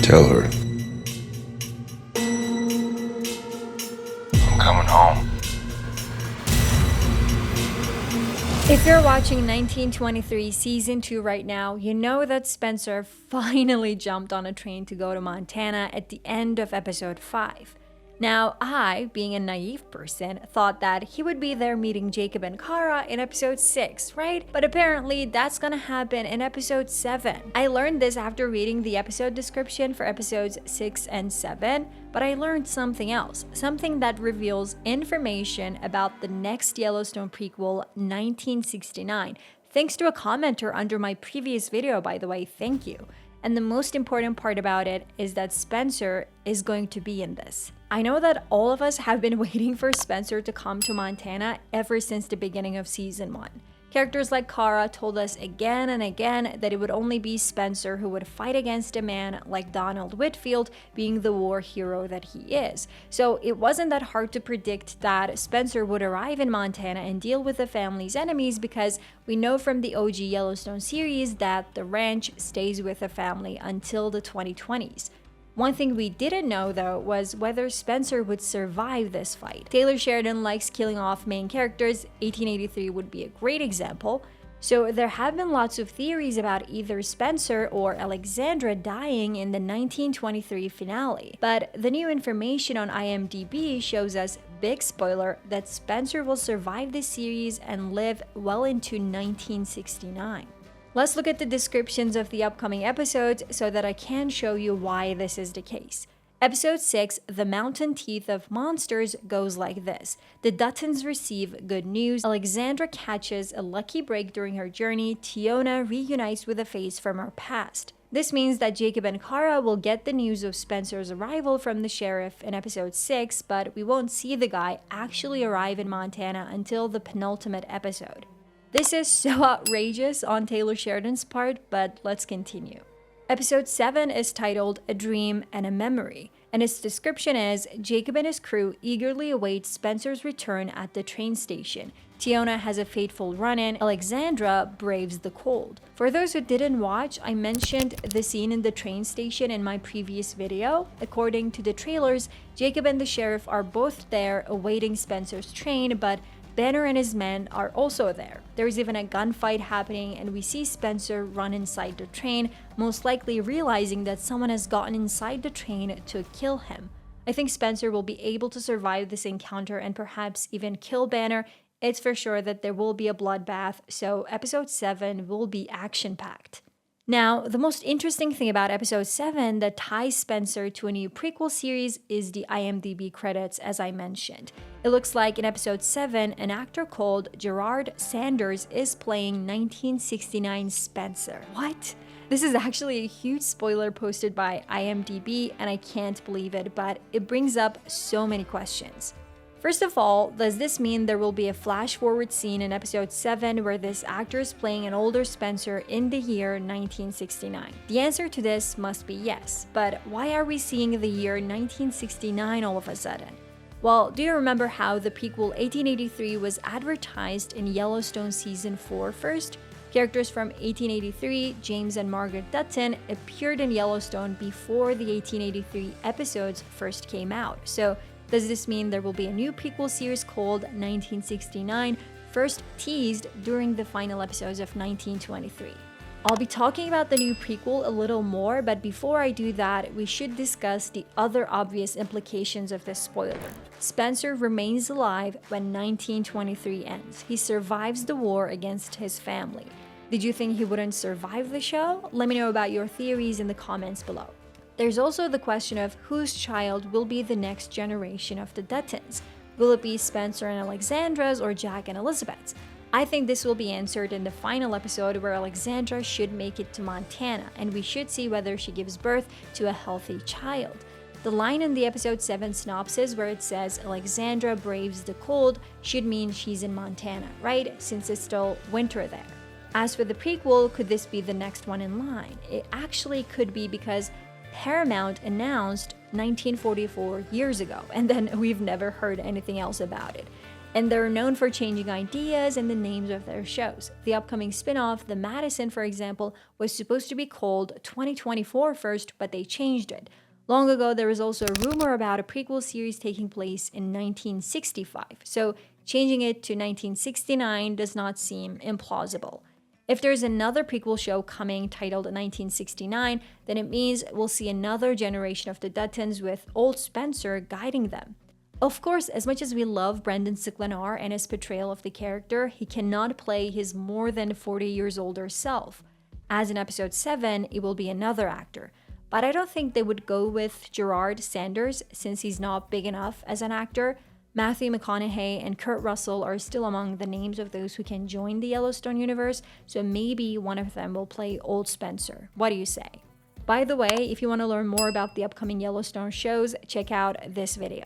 Tell her. I'm coming home. If you're watching 1923 Season 2 right now, you know that Spencer finally jumped on a train to go to Montana at the end of episode 5. Now, I, being a naive person, thought that he would be there meeting Jacob and Kara in episode 6, right? But apparently, that's gonna happen in episode 7. I learned this after reading the episode description for episodes 6 and 7, but I learned something else, something that reveals information about the next Yellowstone prequel, 1969. Thanks to a commenter under my previous video, by the way, thank you. And the most important part about it is that Spencer is going to be in this. I know that all of us have been waiting for Spencer to come to Montana ever since the beginning of season 1. Characters like Kara told us again and again that it would only be Spencer who would fight against a man like Donald Whitfield, being the war hero that he is. So it wasn't that hard to predict that Spencer would arrive in Montana and deal with the family's enemies, because we know from the OG Yellowstone series that the ranch stays with the family until the 2020s. One thing we didn't know, though, was whether Spencer would survive this fight. Taylor Sheridan likes killing off main characters. 1883 would be a great example. So there have been lots of theories about either Spencer or Alexandra dying in the 1923 finale. But the new information on IMDb shows us, big spoiler, that Spencer will survive this series and live well into 1969. Let's look at the descriptions of the upcoming episodes so that I can show you why this is the case. Episode 6, The Mountain Teeth of Monsters, goes like this. The Duttons receive good news. Alexandra catches a lucky break during her journey. Tiona reunites with a face from her past. This means that Jacob and Kara will get the news of Spencer's arrival from the sheriff in episode 6, but we won't see the guy actually arrive in Montana until the penultimate episode. This is so outrageous on Taylor Sheridan's part, but let's continue. Episode 7 is titled A Dream and a Memory, and its description is Jacob and his crew eagerly await Spencer's return at the train station. Tiona has a fateful run-in. Alexandra braves the cold. For those who didn't watch, I mentioned the scene in the train station in my previous video. According to the trailers, Jacob and the sheriff are both there awaiting Spencer's train, but Banner and his men are also there. There's even a gunfight happening, and we see Spencer run inside the train, most likely realizing that someone has gotten inside the train to kill him. I think Spencer will be able to survive this encounter and perhaps even kill Banner. It's for sure that there will be a bloodbath, so episode 7 will be action-packed. Now, the most interesting thing about episode 7 that ties Spencer to a new prequel series is the IMDb credits, as I mentioned. It looks like in episode 7, an actor called Gerard Sanders is playing 1969 Spencer. What? This is actually a huge spoiler posted by IMDb, and I can't believe it, but it brings up so many questions. First of all, does this mean there will be a flash-forward scene in episode 7 where this actor is playing an older Spencer in the year 1969? The answer to this must be yes, but why are we seeing the year 1969 all of a sudden? Well, do you remember how the prequel 1883 was advertised in Yellowstone Season 4 first? Characters from 1883, James and Margaret Dutton, appeared in Yellowstone before the 1883 episodes first came out. So does this mean there will be a new prequel series called 1969, first teased during the final episodes of 1923? I'll be talking about the new prequel a little more, but before I do that, we should discuss the other obvious implications of this spoiler. Spencer remains alive when 1923 ends. He survives the war against his family. Did you think he wouldn't survive the show? Let me know about your theories in the comments below. There's also the question of whose child will be the next generation of the Duttons. Will it be Spencer and Alexandra's or Jack and Elizabeth's? I think this will be answered in the final episode, where Alexandra should make it to Montana, and we should see whether she gives birth to a healthy child. The line in the episode 7 synopsis where it says Alexandra braves the cold should mean she's in Montana, right? Since it's still winter there. As for the prequel, could this be the next one in line? It actually could be, because Paramount announced 1944 years ago, and then we've never heard anything else about it. And they're known for changing ideas and the names of their shows. The upcoming spin-off, The Madison, for example, was supposed to be called 2024 first, but they changed it. Long ago, there was also a rumor about a prequel series taking place in 1965, so changing it to 1969 does not seem implausible. If there's another prequel show coming titled 1969, then it means we'll see another generation of the Duttons with old Spencer guiding them. Of course, as much as we love Brendan Siklanar and his portrayal of the character, he cannot play his more than 40 years older self. As in episode 7, it will be another actor. But I don't think they would go with Gerard Sanders since he's not big enough as an actor. Matthew McConaughey and Kurt Russell are still among the names of those who can join the Yellowstone universe, so maybe one of them will play Old Spencer. What do you say? By the way, if you want to learn more about the upcoming Yellowstone shows, check out this video.